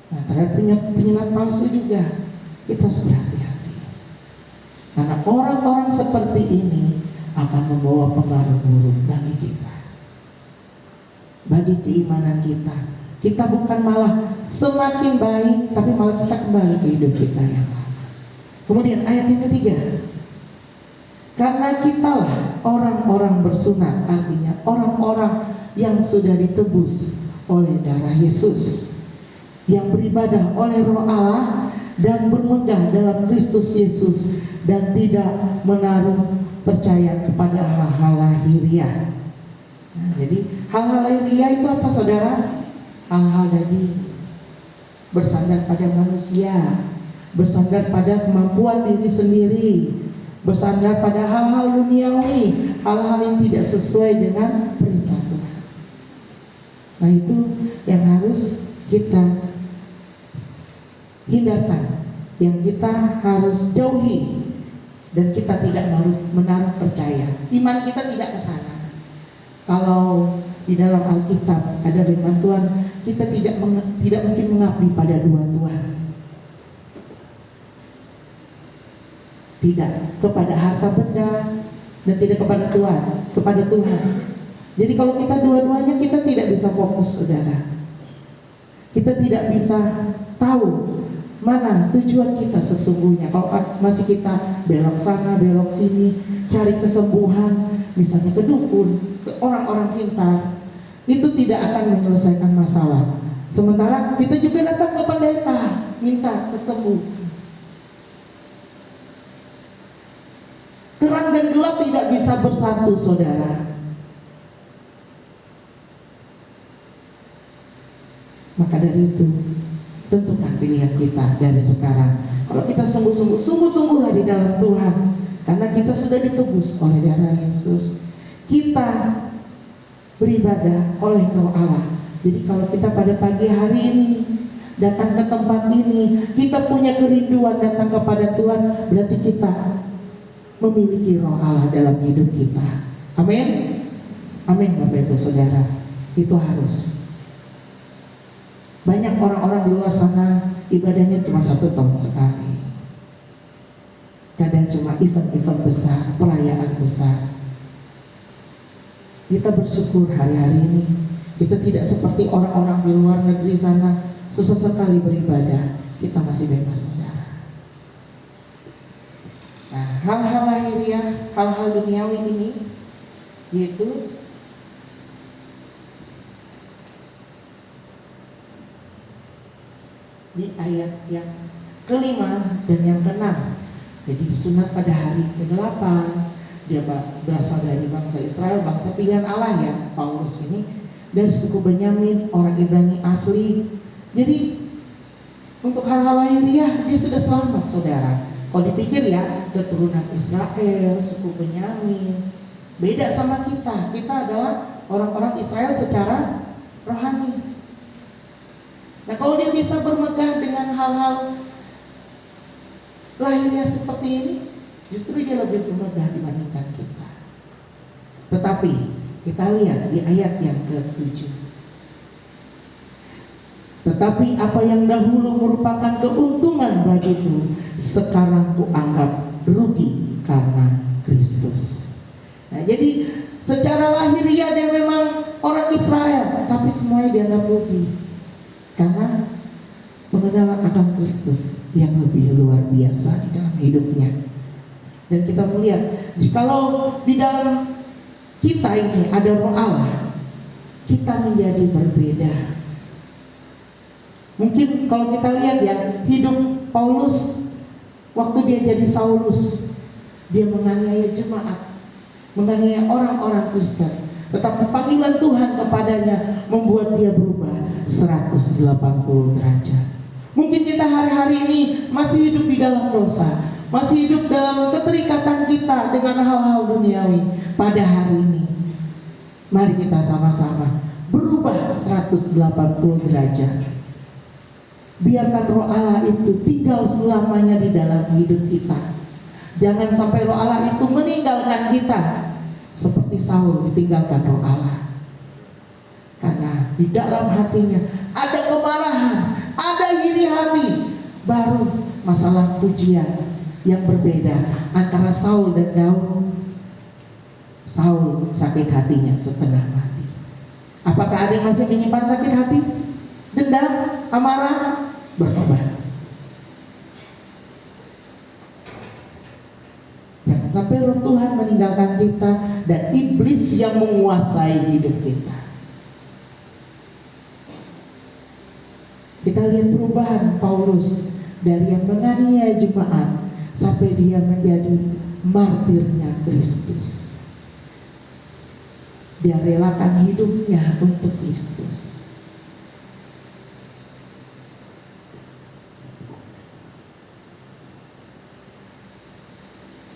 Nah, terhadap penyelat palsu juga kita harus berhati-hati. Karena orang-orang seperti ini akan membawa pengaruh buruk bagi kita, bagi keimanan kita. Kita bukan malah semakin baik, tapi malah kita kembali ke hidup kita yang lama. Kemudian ayat yang ketiga, karena kitalah orang-orang bersunat, artinya orang-orang yang sudah ditebus oleh darah Yesus, yang beribadah oleh Roh Allah dan bermegah dalam Kristus Yesus, dan tidak menaruh percaya kepada hal-hal lahiriah. Nah, jadi hal-hal lahiriah itu apa, saudara? Hal-hal daging, bersandar pada manusia, bersandar pada kemampuan diri sendiri, bersandar pada hal-hal duniawi, hal-hal yang tidak sesuai dengan perintah Tuhan. Nah, itu yang harus kita hindarkan, yang kita harus jauhi, dan kita tidak menaruh percaya. Iman kita tidak ke sana. Kalau di dalam Alkitab ada firman Tuhan, kita tidak mungkin mengabdi pada dua Tuhan. Tidak kepada harta benda dan tidak kepada Tuhan, kepada Tuhan. Jadi kalau kita dua-duanya, kita tidak bisa fokus, saudara. Kita tidak bisa tahu mana tujuan kita sesungguhnya. Kalau masih kita belok sana, belok sini, cari kesembuhan, misalnya ke dukun, ke orang-orang pintar, itu tidak akan menyelesaikan masalah. Sementara kita juga datang ke pendeta, minta kesembuhan. Terang dan gelap tidak bisa bersatu, saudara. Maka dari itu, tentukan pilihan kita dari sekarang. Kalau kita sungguh-sungguhlah di dalam Tuhan, karena kita sudah ditebus oleh darah Yesus, kita beribadah oleh Roh Allah. Jadi kalau kita pada pagi hari ini datang ke tempat ini, kita punya kerinduan datang kepada Tuhan, berarti kita memiliki Roh Allah dalam hidup kita. Amin. Amin, Bapak Ibu Saudara. Itu harus. Banyak orang-orang di luar sana ibadahnya cuma 1 tahun sekali. Kadang cuma event-event besar, perayaan besar. Kita bersyukur hari-hari ini kita tidak seperti orang-orang di luar negeri sana, susah sekali beribadah. Kita masih bebas, saudara. Nah, hal-hal lahiriah, hal-hal duniawi ini, yaitu di ayat yang ke-5 dan yang ke-6. Jadi disunat pada hari ke-8. Dia berasal dari bangsa Israel, bangsa pilihan Allah ya, Paulus ini dari suku Benyamin, orang Ibrani asli. Jadi untuk hal-hal lahiriah dia sudah selamat, saudara. Kalau dipikir ya, keturunan Israel, suku Benyamin, beda sama kita. Kita adalah orang-orang Israel secara rohani. Nah, kalau dia bisa bermegah dengan hal-hal lahirnya seperti ini, justru dia lebih bermegah dibandingkan kita. Tetapi kita lihat di ayat yang ke-7. Tetapi apa yang dahulu merupakan keuntungan bagiku, sekarang kuanggap rugi karena Kristus. Nah, jadi secara lahiriah dia memang orang Israel, tapi semuanya dianggap rugi. Karena pengenalan akan Kristus yang lebih luar biasa di dalam hidupnya. Dan kita melihat, jikalau di dalam kita ini ada Roh Allah, kita menjadi berbeda. Mungkin kalau kita lihat ya, hidup Paulus waktu dia jadi Saulus, dia menganiaya jemaat, menganiaya orang-orang Kristen. Tetapi panggilan Tuhan kepadanya membuat dia berubah 180 derajat. Mungkin kita hari-hari ini masih hidup di dalam dosa, masih hidup dalam keterikatan kita dengan hal-hal duniawi. Pada hari ini, mari kita sama-sama berubah 180 derajat. Biarkan Roh Allah itu tinggal selamanya di dalam hidup kita. Jangan sampai Roh Allah itu meninggalkan kita seperti Saul ditinggalkan Roh Allah. Karena di dalam hatinya ada kemarahan, ada iri hati. Baru masalah pujian yang berbeda antara Saul dan Daud. Saul sakit hatinya setengah mati. Apakah ada yang masih menyimpan sakit hati? Dendam, amarah? Bertobat. Jangan sampai Roh Tuhan meninggalkan kita dan iblis yang menguasai hidup kita. Kita lihat perubahan Paulus dari yang menganiaya jemaat sampai dia menjadi martirnya Kristus. Dia relakan hidupnya untuk Kristus.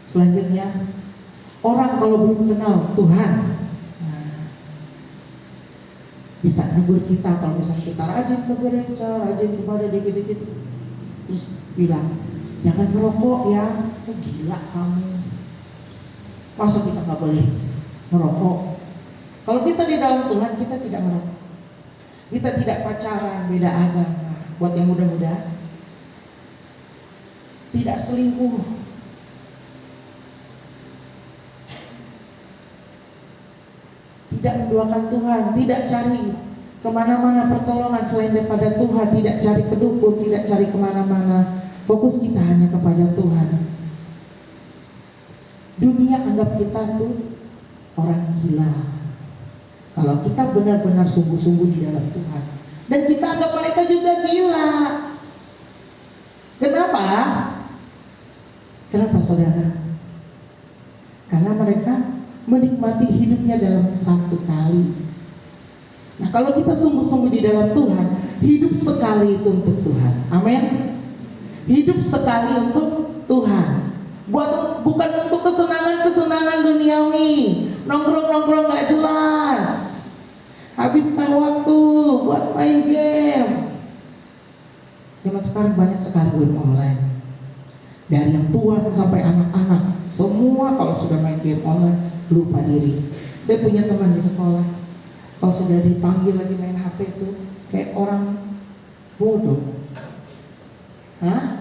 Selanjutnya, orang kalau belum kenal Tuhan, bisa negur kita. Kalau misalnya kita rajin ke gereja, rajin kepada dikit-dikit, terus bilang, jangan merokok ya. Oh, gila kamu, masa kita gak boleh merokok? Kalau kita di dalam Tuhan, kita tidak merokok, kita tidak pacaran beda agama. Buat yang muda-muda, tidak selingkuh, tidak menduakan Tuhan, tidak cari kemana-mana pertolongan selain daripada Tuhan, tidak cari ke dukun, tidak cari kemana-mana. Fokus kita hanya kepada Tuhan. Dunia anggap kita tuh orang gila kalau kita benar-benar sungguh-sungguh di dalam Tuhan. Dan kita anggap mereka juga gila. Kenapa? Kenapa saudara? Karena mereka menikmati hidupnya dalam satu kali. Nah, kalau kita sungguh-sungguh di dalam Tuhan, hidup sekali itu untuk Tuhan. Amin. Hidup sekali untuk Tuhan. Bukan untuk kesenangan-kesenangan duniawi, nongkrong-nongkrong gak jelas, habiskan waktu buat main game. Zaman sekarang banyak sekali game online. Dari yang tua sampai anak-anak, semua kalau sudah main game online lupa diri. Saya punya teman di sekolah, kalau sudah dipanggil lagi main HP itu kayak orang bodoh. Hah?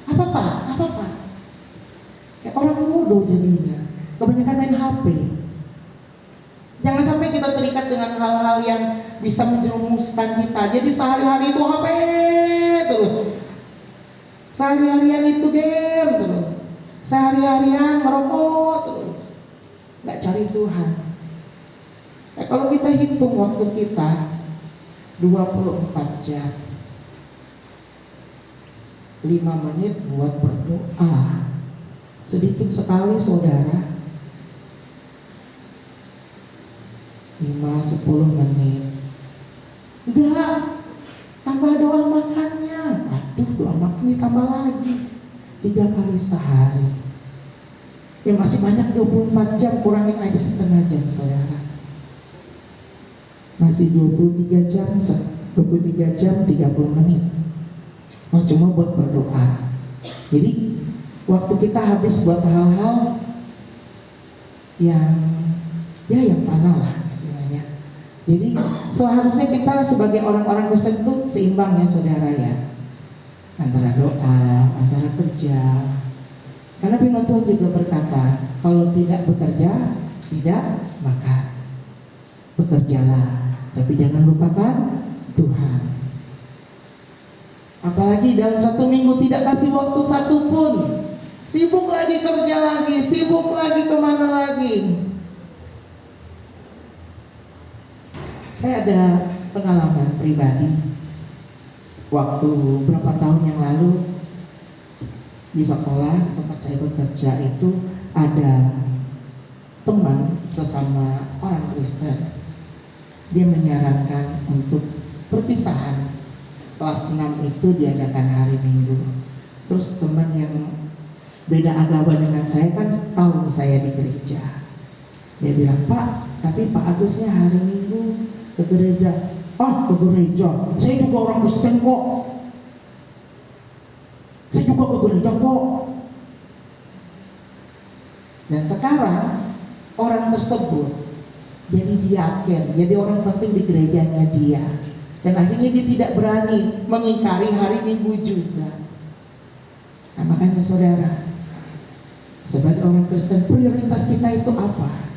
Apa pak? Kayak orang bodoh jadinya. Kebanyakan main HP. Jangan sampai kita terikat dengan hal-hal yang bisa menjerumuskan kita. Jadi sehari-hari itu HP terus. Sehari-harian itu game terus. Sehari-harian merokok terus. Gak cari Tuhan. Kalau kita hitung waktu kita 24 jam, 5 menit buat berdoa. Sedikit sekali saudara, 5-10 menit. Enggak, tambah doa makannya. Aduh, doa makan ditambah lagi 3 kali sehari. Ya masih banyak 24 jam, kurangin aja setengah jam saudara. Masih 23 jam 30 menit. Oh, cuma buat berdoa. Jadi waktu kita habis buat hal-hal yang fana lah istilahnya. Jadi seharusnya kita sebagai orang-orang Kristen itu seimbang ya saudara ya, antara doa, antara kerja. Karena firman Tuhan juga berkata, kalau tidak bekerja, tidak makan. Bekerjalah, tapi jangan lupakan Tuhan. Apalagi dalam 1 minggu tidak kasih waktu 1 pun. Sibuk lagi kerja lagi, sibuk lagi kemana lagi. Saya ada pengalaman pribadi. Waktu berapa tahun yang lalu di sekolah tempat saya bekerja itu ada teman sesama orang Kristen. Dia menyarankan untuk perpisahan. Kelas 6 itu diadakan hari Minggu. Terus teman yang beda agama dengan saya kan tahu saya di gereja. Dia bilang, Pak, tapi Pak Agusnya hari Minggu ke gereja. Ah, ke gereja? Saya juga orang Kristen kok. Saya juga ke gereja kok. Dan sekarang orang tersebut jadi diaken, jadi orang penting di gerejanya dia. Dan akhirnya dia tidak berani mengingkari hari Minggu juga. Nah, makanya saudara, sebagai orang Kristen, prioritas kita itu apa?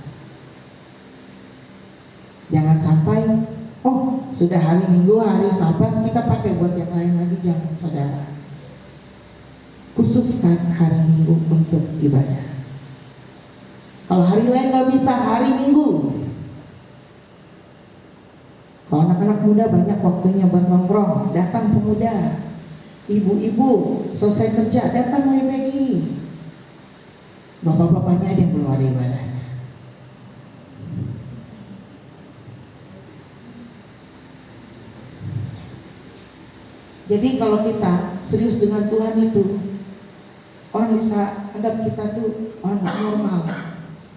Jangan sampai, oh sudah hari Minggu, hari Sabat, kita pakai buat yang lain lagi. Jangan saudara. Khususkan hari Minggu untuk ibadah. Kalau hari lain gak bisa, hari Minggu. Kalau anak-anak muda banyak waktunya buat nongkrong, datang pemuda. Ibu-ibu selesai kerja, datang WPI. Bapak-bapaknya aja yang belum ada ibadahnya. Jadi kalau kita serius dengan Tuhan itu, orang bisa anggap kita tuh orang gak normal.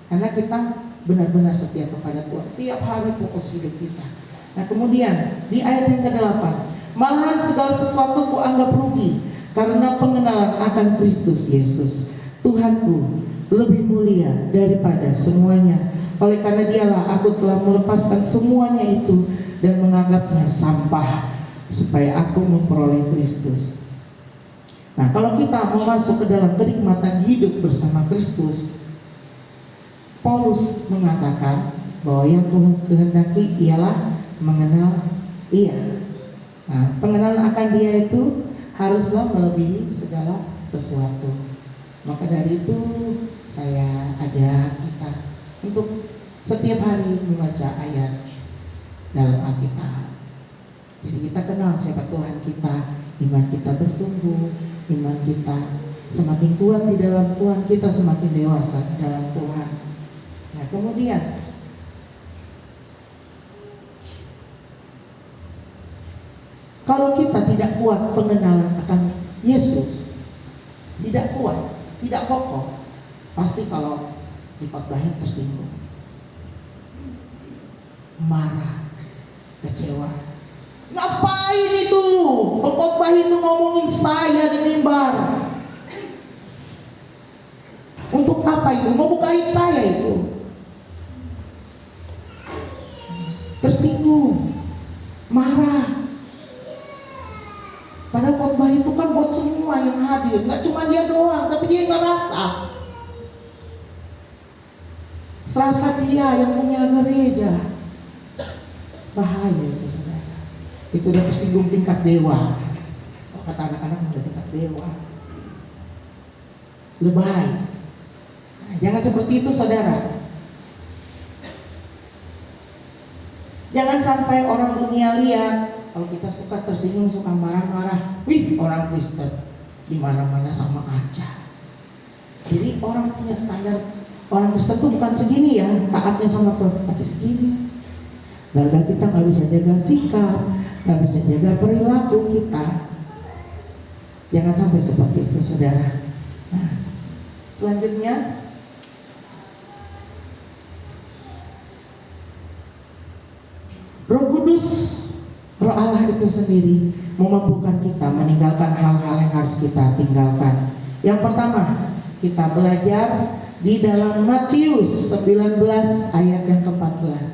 Karena kita benar-benar setia kepada Tuhan. Tiap hari fokus hidup kita. Nah kemudian di ayat yang ke-8, malahan segala sesuatu ku anggap rugi karena pengenalan akan Kristus Yesus Tuhanku lebih mulia daripada semuanya. Oleh karena dialah aku telah melepaskan semuanya itu dan menganggapnya sampah supaya aku memperoleh Kristus. Nah kalau kita mau masuk ke dalam kenikmatan hidup bersama Kristus, Paulus mengatakan bahwa yang Tuhan kehendaki ialah mengenal Ia. Nah, pengenalan akan Dia itu haruslah melebihi segala sesuatu. Maka dari itu saya ajak kita untuk setiap hari membaca ayat dalam Alkitab. Jadi kita kenal siapa Tuhan kita, iman kita bertumbuh, iman kita semakin kuat di dalam Tuhan, kita semakin dewasa di dalam Tuhan. Nah, kemudian kalau kita tidak kuat pengenalan akan Yesus, tidak kuat, tidak kokoh, pasti kalau dipakbahin tersinggung, marah, kecewa. Ngapain itu? Pengkhotbah itu ngomongin saya di mimbar. Untuk apa itu? Mau buka aib saya itu. Tersinggung, marah. Padahal khotbah itu kan buat semua yang hadir, nggak cuma dia doang, tapi dia ngerasa. Serasa dia yang punya gereja. Bahaya itu, saudara. Itu udah tersinggung tingkat dewa. Kata anak-anak udah tingkat dewa. Lebay. Nah, jangan seperti itu, saudara. Jangan sampai orang dunia lihat kalau kita suka tersinggung, suka marah-marah. Wih, orang Kristen di mana-mana sama aja. Jadi orang punya standar. Orang Kristen tuh bukan segini ya, taatnya sama Tuhan, tapi segini. Lalu kita nggak bisa jaga sikap, nggak bisa jaga perilaku kita. Jangan sampai seperti itu, saudara. Nah, selanjutnya Roh Kudus, Roh Allah itu sendiri memampukan kita meninggalkan hal-hal yang harus kita tinggalkan. Yang pertama, kita belajar di dalam Matius 19 ayat yang ke-14.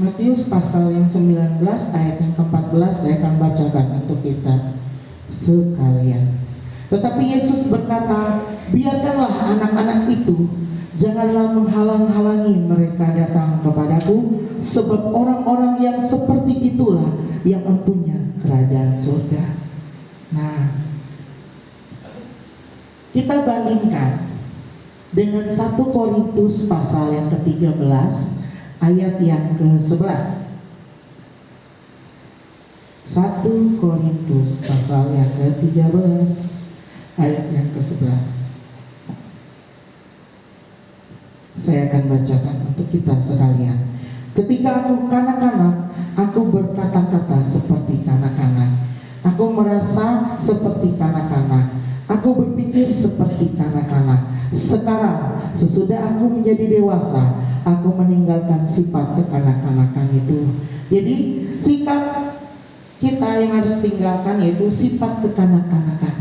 Matius pasal yang 19 ayat yang ke-14 saya akan bacakan untuk kita sekalian. Tetapi Yesus berkata, biarkanlah anak-anak itu, janganlah menghalang-halangi mereka datang kepadaku, sebab orang-orang yang seperti itulah yang mempunyai kerajaan surga. Nah, kita bandingkan dengan 1 Korintus pasal yang ke-13 ayat yang ke-11. 1 Korintus pasal yang ke-13 ayat yang ke-11. Saya akan bacakan untuk kita sekalian. Ketika aku kanak-kanak, aku berkata-kata seperti kanak-kanak. Aku merasa seperti kanak-kanak. Aku berpikir seperti kanak-kanak. Sekarang, sesudah aku menjadi dewasa, aku meninggalkan sifat kekanak-kanakan itu. Jadi, sikap kita yang harus tinggalkan yaitu sifat kekanak-kanakan.